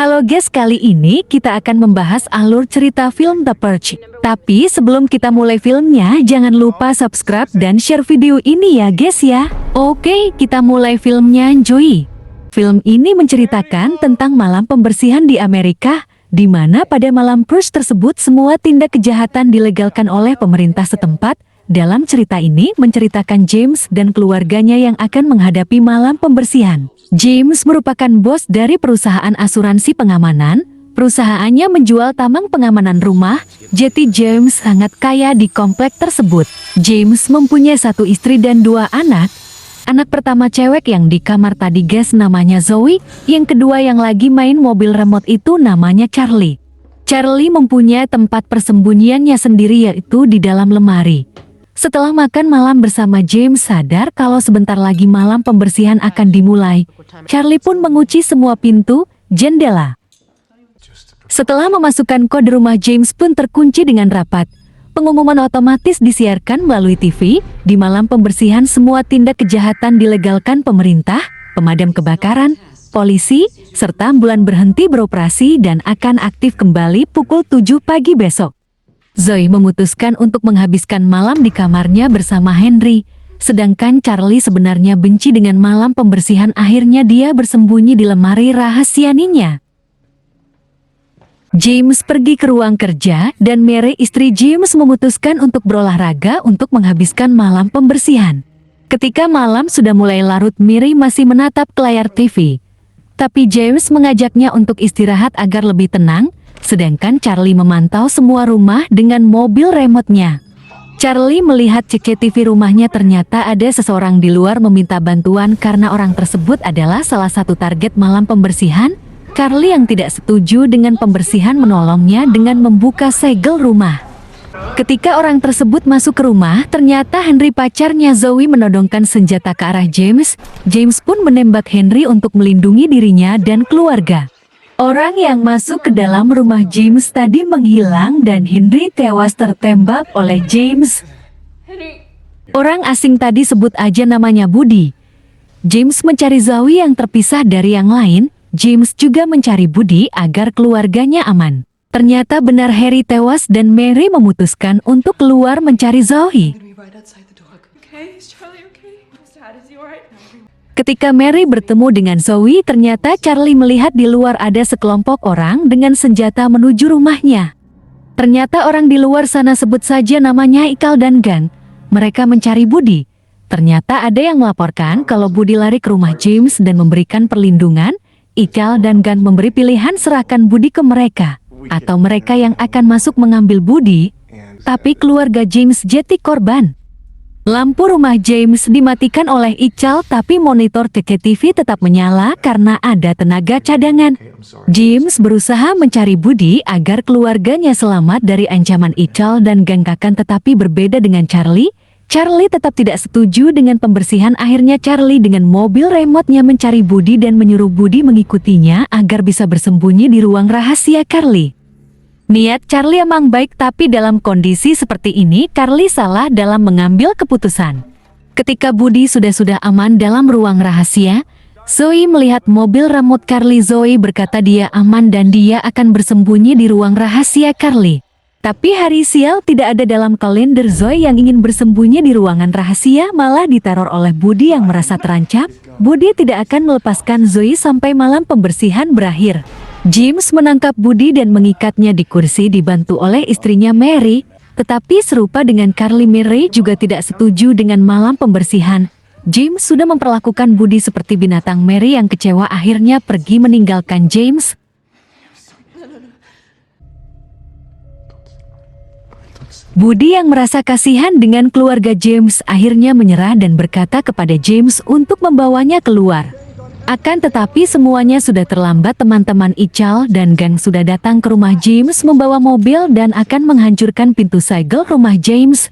Halo guys, kali ini kita akan membahas alur cerita film The Purge. Tapi sebelum kita mulai filmnya, jangan lupa subscribe dan share video ini ya guys ya. Oke, kita mulai filmnya, enjoy. Film ini menceritakan tentang malam pembersihan di Amerika, di mana pada malam Purge tersebut semua tindak kejahatan dilegalkan oleh pemerintah setempat. Dalam cerita ini menceritakan James dan keluarganya yang akan menghadapi malam pembersihan. James merupakan bos dari perusahaan asuransi pengamanan. Perusahaannya menjual tamang pengamanan rumah, jadi James sangat kaya di komplek tersebut. James mempunyai satu istri dan dua anak. Anak pertama cewek yang di kamar tadi guys namanya Zoe, yang kedua yang lagi main mobil remote itu namanya Charlie. Charlie mempunyai tempat persembunyiannya sendiri yaitu di dalam lemari. Setelah makan malam bersama James sadar kalau sebentar lagi malam pembersihan akan dimulai. Charlie pun mengunci semua pintu, jendela. Setelah memasukkan kode rumah James pun terkunci dengan rapat. Pengumuman otomatis disiarkan melalui TV. Di malam pembersihan semua tindak kejahatan dilegalkan pemerintah, pemadam kebakaran, polisi, serta ambulan berhenti beroperasi dan akan aktif kembali pukul 7 pagi besok. Zoe memutuskan untuk menghabiskan malam di kamarnya bersama Henry. Sedangkan Charlie sebenarnya benci dengan malam pembersihan, akhirnya dia bersembunyi di lemari rahasianya. James pergi ke ruang kerja dan Mary istri James memutuskan untuk berolahraga untuk menghabiskan malam pembersihan. Ketika malam sudah mulai larut, Mary masih menatap ke layar TV. Tapi James mengajaknya untuk istirahat agar lebih tenang. Sedangkan Charlie memantau semua rumah dengan mobil remote-nya. Charlie melihat CCTV rumahnya, ternyata ada seseorang di luar meminta bantuan karena orang tersebut adalah salah satu target malam pembersihan. Charlie yang tidak setuju dengan pembersihan menolongnya dengan membuka segel rumah. Ketika orang tersebut masuk ke rumah, ternyata Henry pacarnya Zoe menodongkan senjata ke arah James. James pun menembak Henry untuk melindungi dirinya dan keluarga. Orang yang masuk ke dalam rumah James tadi menghilang dan Henry tewas tertembak oleh James. Orang asing tadi sebut aja namanya Buddy. James mencari Zoe yang terpisah dari yang lain. James juga mencari Buddy agar keluarganya aman. Ternyata benar Harry tewas dan Mary memutuskan untuk keluar mencari Zoe. Ketika Mary bertemu dengan Zoe, ternyata Charlie melihat di luar ada sekelompok orang dengan senjata menuju rumahnya. Ternyata orang di luar sana sebut saja namanya Iqal dan Gang. Mereka mencari Buddy. Ternyata ada yang melaporkan kalau Buddy lari ke rumah James dan memberikan perlindungan. Iqal dan Gang memberi pilihan serahkan Buddy ke mereka, atau mereka yang akan masuk mengambil Buddy. Tapi keluarga James jadi korban. Lampu rumah James dimatikan oleh Iqal, tapi monitor CCTV tetap menyala karena ada tenaga cadangan. James berusaha mencari Buddy agar keluarganya selamat dari ancaman Iqal dan Gang Kakan, tetapi berbeda dengan Charlie. Charlie tetap tidak setuju dengan pembersihan. Akhirnya Charlie dengan mobil remote-nya mencari Buddy dan menyuruh Buddy mengikutinya agar bisa bersembunyi di ruang rahasia Carly. Niat Charlie emang baik, tapi dalam kondisi seperti ini Carly salah dalam mengambil keputusan. Ketika Buddy sudah aman dalam ruang rahasia, Zoe melihat mobil remote Carly. Zoe berkata dia aman dan dia akan bersembunyi di ruang rahasia Carly. Tapi hari sial tidak ada dalam kalender. Zoe yang ingin bersembunyi di ruangan rahasia malah diteror oleh Buddy yang merasa terancam. Buddy tidak akan melepaskan Zoe sampai malam pembersihan berakhir. James menangkap Buddy dan mengikatnya di kursi dibantu oleh istrinya Mary. Tetapi serupa dengan Carly, Mary juga tidak setuju dengan malam pembersihan. James sudah memperlakukan Buddy seperti binatang. Mary yang kecewa akhirnya pergi meninggalkan James. Buddy yang merasa kasihan dengan keluarga James akhirnya menyerah dan berkata kepada James untuk membawanya keluar. Akan tetapi semuanya sudah terlambat. Teman-teman Iqal dan Gang sudah datang ke rumah James membawa mobil dan akan menghancurkan pintu segel rumah James.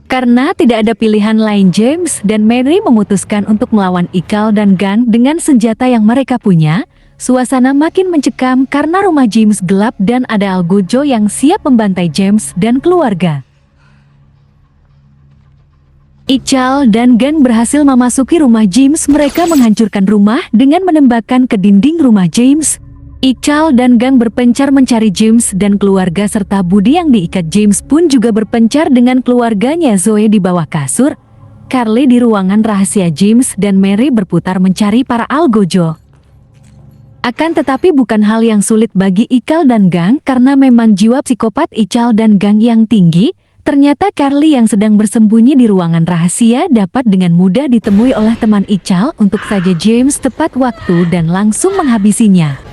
Karena tidak ada pilihan lain, James dan Mary memutuskan untuk melawan Iqal dan Gang dengan senjata yang mereka punya. Suasana makin mencekam karena rumah James gelap dan ada Algojo yang siap membantai James dan keluarga. Iqal dan Gang berhasil memasuki rumah James. Mereka menghancurkan rumah dengan menembakkan ke dinding rumah James. Ical dan Gang berpencar mencari James dan keluarga serta budi yang diikat. James pun juga berpencar dengan keluarganya. Zoe di bawah kasur, Carly di ruangan rahasia. James dan Mary berputar mencari para algojo. Akan tetapi bukan hal yang sulit bagi Ical dan Gang karena memang jiwa psikopat Ical dan Gang yang tinggi. Ternyata Carly yang sedang bersembunyi di ruangan rahasia dapat dengan mudah ditemui oleh teman Ical. Untuk saja James tepat waktu dan langsung menghabisinya.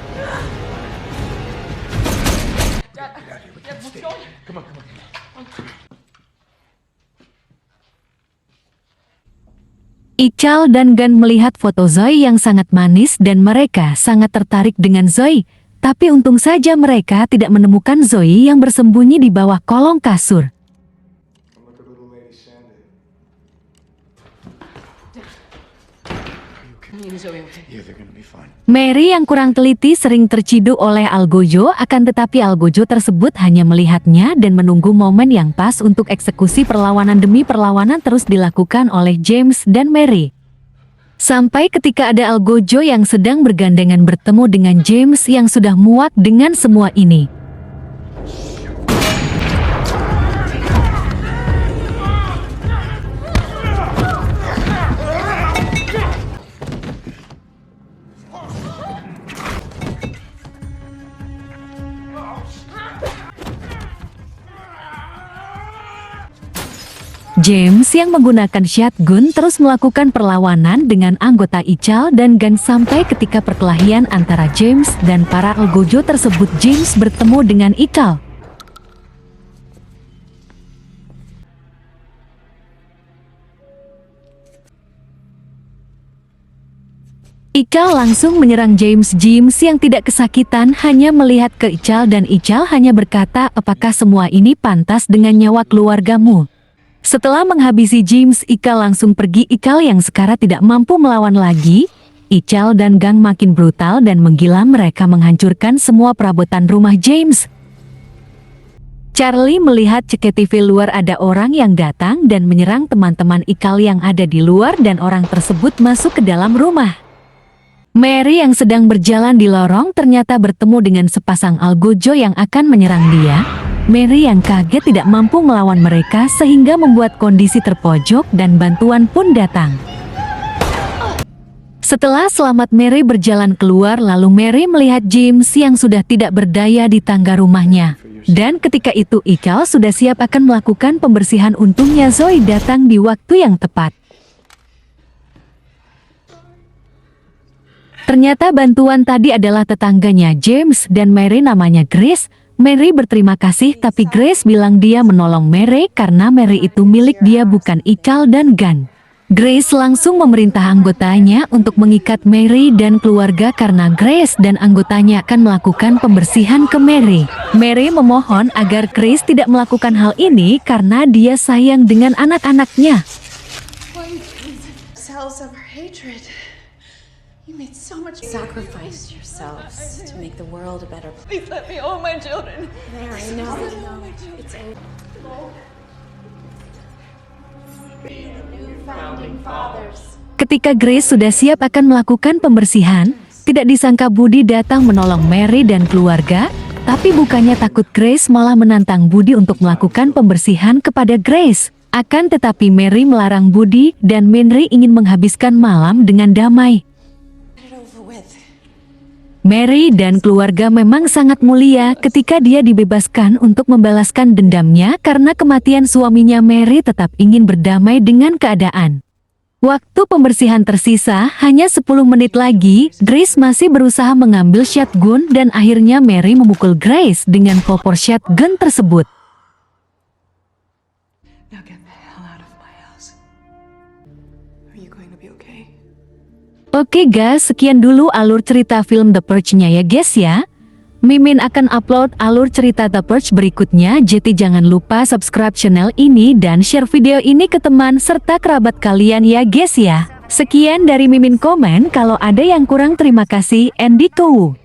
Ical dan Gan melihat foto Zoe yang sangat manis dan mereka sangat tertarik dengan Zoe. Tapi untung saja mereka tidak menemukan Zoe yang bersembunyi di bawah kolong kasur. Mary yang kurang teliti sering terciduk oleh algojo, akan tetapi algojo tersebut hanya melihatnya dan menunggu momen yang pas untuk eksekusi. Perlawanan demi perlawanan terus dilakukan oleh James dan Mary. Sampai ketika ada algojo yang sedang bergandengan bertemu dengan James yang sudah muak dengan semua ini. James yang menggunakan shotgun terus melakukan perlawanan dengan anggota Ical dan Gan sampai ketika perkelahian antara James dan para algojo tersebut. James bertemu dengan Ical. Ical langsung menyerang James. James yang tidak kesakitan hanya melihat ke Ical dan Ical hanya berkata, "Apakah semua ini pantas dengan nyawa keluargamu?" Setelah menghabisi James, Ical langsung pergi. Ical yang sekarang tidak mampu melawan lagi. Ical dan Gang makin brutal dan menggila, mereka menghancurkan semua perabotan rumah James. Charlie melihat CCTV luar ada orang yang datang dan menyerang teman-teman Ical yang ada di luar dan orang tersebut masuk ke dalam rumah. Mary yang sedang berjalan di lorong ternyata bertemu dengan sepasang algojo yang akan menyerang dia. Mary yang kaget tidak mampu melawan mereka sehingga membuat kondisi terpojok dan bantuan pun datang. Setelah selamat, Mary berjalan keluar lalu Mary melihat James yang sudah tidak berdaya di tangga rumahnya. Dan ketika itu Ical sudah siap akan melakukan pembersihan. Untungnya Zoe datang di waktu yang tepat. Ternyata bantuan tadi adalah tetangganya James dan Mary, namanya Grace. Mary berterima kasih tapi Grace bilang dia menolong Mary karena Mary itu milik dia bukan Ical dan Gan. Grace langsung memerintah anggotanya untuk mengikat Mary dan keluarga karena Grace dan anggotanya akan melakukan pembersihan ke Mary. Mary memohon agar Grace tidak melakukan hal ini karena dia sayang dengan anak-anaknya. You made so much sacrifice yourselves to make the world a better place. Please let me hold my children. Mary, no. It's a new founding fathers. Ketika Grace sudah siap akan melakukan pembersihan, tidak disangka Budi datang menolong Mary dan keluarga, tapi bukannya takut, Grace malah menantang Budi untuk melakukan pembersihan kepada Grace. Akan tetapi Mary melarang Budi dan Mary ingin menghabiskan malam dengan damai. Mary dan keluarga memang sangat mulia ketika dia dibebaskan untuk membalaskan dendamnya karena kematian suaminya. Mary tetap ingin berdamai dengan keadaan. Waktu pembersihan tersisa hanya 10 menit lagi. Grace masih berusaha mengambil shotgun dan akhirnya Mary memukul Grace dengan popor shotgun tersebut. Oke guys, sekian dulu alur cerita film The Purge-nya ya guys ya. Mimin akan upload alur cerita The Purge berikutnya, jadi jangan lupa subscribe channel ini dan share video ini ke teman serta kerabat kalian ya guys ya. Sekian dari Mimin Komen, kalau ada yang kurang terima kasih and ditunggu.